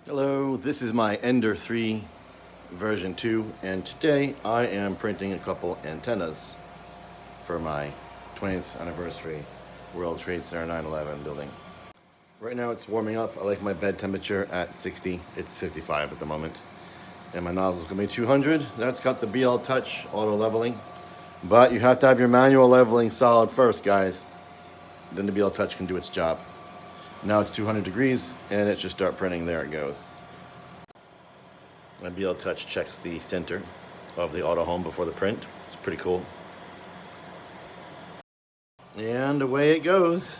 Hello, this is my Ender 3 version 2, and today I am printing a couple antennas for my 20th anniversary World Trade Center 9/11 building. Right now it's warming up. I like my bed temperature at 60. It's 55 at the moment. And my nozzle's gonna be 200. That's got the BL Touch auto leveling. But you have to have your manual leveling solid first, guys. Then the BL Touch can do its job. Now it's 200 degrees, and it should start printing. There it goes. My BL Touch checks the center of the auto home before the print. It's pretty cool. And away it goes.